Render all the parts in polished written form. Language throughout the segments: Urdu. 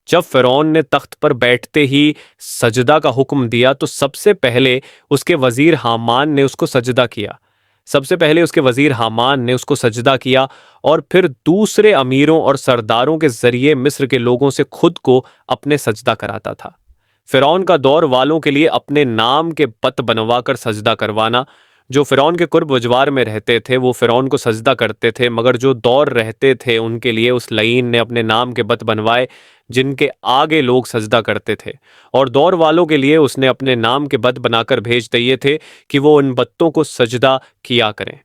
جب فرعون نے تخت پر بیٹھتے ہی سجدہ کا حکم دیا تو سب سے پہلے اس کے وزیر حامان نے اس کو سجدہ کیا اور پھر دوسرے امیروں اور سرداروں کے ذریعے مصر کے لوگوں سے خود کو اپنے سجدہ کراتا تھا۔ فرعون کا دور والوں کے لیے اپنے نام کے بت بنوا کر سجدہ کروانا۔ جو فرعون کے قرب و جوار میں رہتے تھے وہ فرعون کو سجدہ کرتے تھے، مگر جو دور رہتے تھے ان کے لیے اس لعین نے اپنے نام کے بت بنوائے جن کے آگے لوگ سجدہ کرتے تھے، اور دور والوں کے لیے اس نے اپنے نام کے بت بنا کر بھیج دیے تھے کہ وہ ان بتوں کو سجدہ کیا کریں۔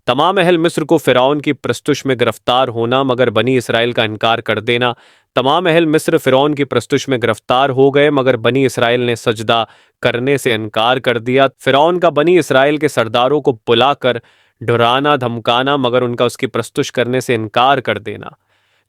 تمام اہل مصر کو فرعون کی پرستش میں گرفتار ہونا مگر بنی اسرائیل کا انکار کر دینا۔ تمام اہل مصر فرعون کی پرستش میں گرفتار ہو گئے مگر بنی اسرائیل نے سجدہ کرنے سے انکار کر دیا۔ فرعون کا بنی اسرائیل کے سرداروں کو بلا کر ڈرانا دھمکانا مگر ان کا اس کی پرستش کرنے سے انکار کر دینا۔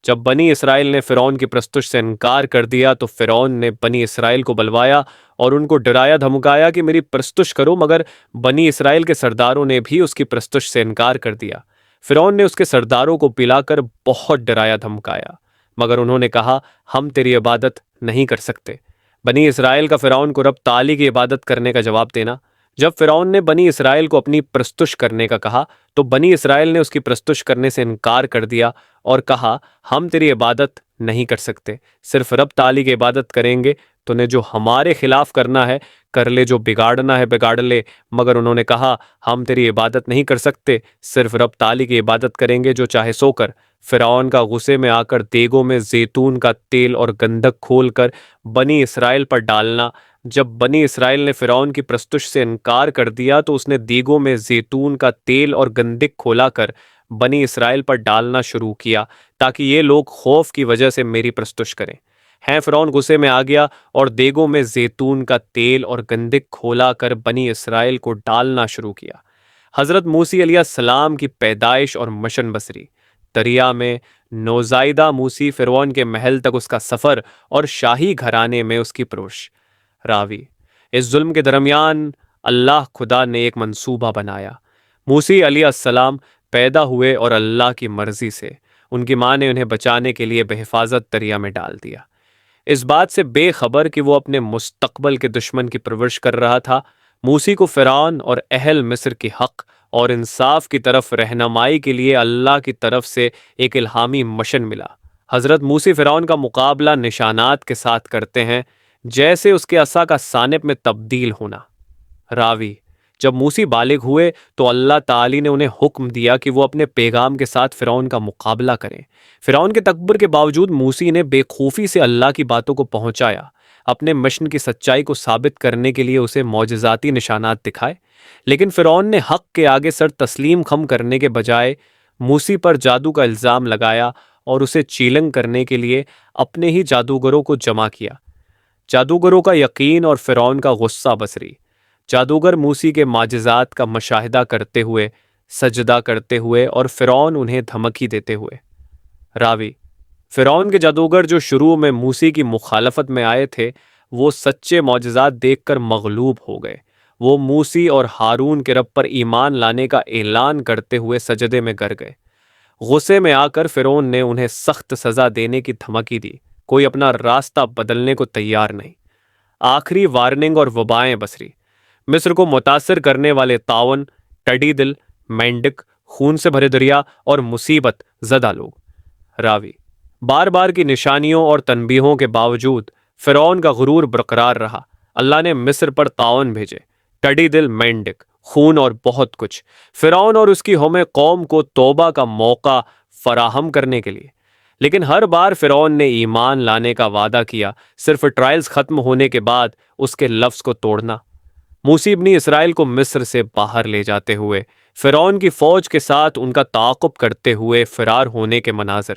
جب بنی اسرائیل نے فرعون کی پرستش سے انکار کر دیا تو فرعون نے بنی اسرائیل کو بلوایا اور ان کو ڈرایا دھمکایا کہ میری پرستش کرو، مگر بنی اسرائیل کے سرداروں نے بھی اس کی پرستش سے انکار کر دیا۔ فرعون نے اس کے سرداروں کو پلا کر بہت ڈرایا دھمکایا مگر انہوں نے کہا ہم تیری عبادت نہیں کر سکتے۔ بنی اسرائیل کا فرعون کو رب تعالی کی عبادت کرنے کا جواب دینا۔ جب فرعون نے بنی اسرائیل کو اپنی پرستش کرنے کا کہا تو بنی اسرائیل نے اس کی پرستش کرنے سے انکار کر دیا اور کہا ہم تیری عبادت نہیں کر سکتے، صرف رب تعالی کی عبادت کریں گے۔ تو نے جو ہمارے خلاف کرنا ہے کر لے، جو بگاڑنا ہے بگاڑ لے، مگر انہوں نے کہا ہم تیری عبادت نہیں کر سکتے، صرف رب تعالی کی عبادت کریں گے، جو چاہے سو کر۔ فرعون کا غصے میں آ کر دیگوں میں زیتون کا تیل اور گندھک کھول کر بنی اسرائیل پر ڈالنا۔ جب بنی اسرائیل نے فرعون کی پرستش سے انکار کر دیا تو اس نے دیگوں میں زیتون کا تیل اور گندھک کھولا کر بنی اسرائیل پر ڈالنا شروع کیا تاکہ یہ لوگ خوف کی وجہ سے میری پرستش کریں۔ فرعون غصے میں آ گیا اور دیگوں میں زیتون کا تیل اور گندھک کھولا کر بنی اسرائیل کو ڈالنا شروع کیا۔ حضرت موسی علیہ السلام کی پیدائش اور مشن بسری۔ دریا میں نوزائیدہ موسی، فرعون کے محل تک اس کا سفر اور شاہی گھرانے میں اس کی پرورش۔ راوی: اس ظلم کے درمیان اللہ خدا نے ایک منصوبہ بنایا۔ موسی علیہ السلام پیدا ہوئے اور اللہ کی مرضی سے ان کی ماں نے انہیں بچانے کے لیے بحفاظت دریا میں ڈال دیا، اس بات سے بے خبر کہ وہ اپنے مستقبل کے دشمن کی پرورش کر رہا تھا۔ موسی کو فرعون اور اہل مصر کی حق اور انصاف کی طرف رہنمائی کے لیے اللہ کی طرف سے ایک الہامی مشن ملا۔ حضرت موسی فرعون کا مقابلہ نشانات کے ساتھ کرتے ہیں جیسے اس کے عصا کا سانپ میں تبدیل ہونا۔ راوی: جب موسی بالغ ہوئے تو اللہ تعالی نے انہیں حکم دیا کہ وہ اپنے پیغام کے ساتھ فرعون کا مقابلہ کریں۔ فرعون کے تکبر کے باوجود موسی نے بے خوفی سے اللہ کی باتوں کو پہنچایا، اپنے مشن کی سچائی کو ثابت کرنے کے لیے اسے معجزاتی نشانات دکھائے، لیکن فرعون نے حق کے آگے سر تسلیم خم کرنے کے بجائے موسی پر جادو کا الزام لگایا اور اسے چیلنگ کرنے کے لیے اپنے ہی جادوگروں کو جمع کیا۔ جادوگروں کا یقین اور فرعون کا غصہ بسری۔ جادوگر موسی کے معجزات کا مشاہدہ کرتے ہوئے، سجدہ کرتے ہوئے اور فرعون انہیں دھمکی دیتے ہوئے۔ راوی: فرعون کے جادوگر جو شروع میں موسی کی مخالفت میں آئے تھے وہ سچے معجزات دیکھ کر مغلوب ہو گئے۔ وہ موسی اور ہارون کے رب پر ایمان لانے کا اعلان کرتے ہوئے سجدے میں گر گئے۔ غصے میں آ کر فرعون نے انہیں سخت سزا دینے کی دھمکی دی، کوئی اپنا راستہ بدلنے کو تیار نہیں۔ آخری وارننگ اور وبائیں بسری۔ مصر کو متاثر کرنے والے طاعون، ٹڈی دل، مینڈک، خون سے بھرے دریا اور مصیبت زدہ لوگ۔ راوی: بار بار کی نشانیوں اور تنبیہوں کے باوجود فرعون کا غرور برقرار رہا۔ اللہ نے مصر پر طاعون بھیجے، ٹڈی دل، مینڈک، خون اور بہت کچھ، فرعون اور اس کی قوم کو توبہ کا موقع فراہم کرنے کے لیے۔ لیکن ہر بار فرعون نے ایمان لانے کا وعدہ کیا، صرف ٹرائلز ختم ہونے کے بعد اس کے لفظ کو توڑنا۔ موسی ابن اسرائیل کو مصر سے باہر لے جاتے ہوئے فرعون کی فوج کے ساتھ ان کا تعاقب کرتے ہوئے فرار ہونے کے مناظر۔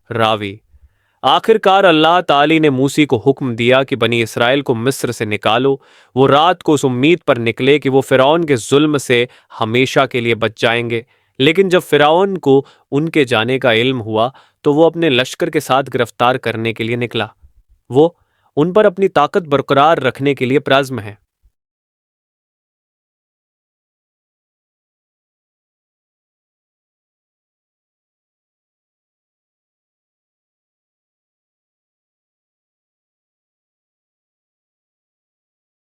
راوی: آخر کار اللہ تعالی نے موسی کو حکم دیا کہ بنی اسرائیل کو مصر سے نکالو۔ وہ رات کو اس امید پر نکلے کہ وہ فرعون کے ظلم سے ہمیشہ کے لیے بچ جائیں گے، لیکن جب فرعون کو ان کے جانے کا علم ہوا تو وہ اپنے لشکر کے ساتھ گرفتار کرنے کے لیے نکلا۔ وہ ان پر اپنی طاقت برقرار رکھنے کے لیے پرعزم ہے۔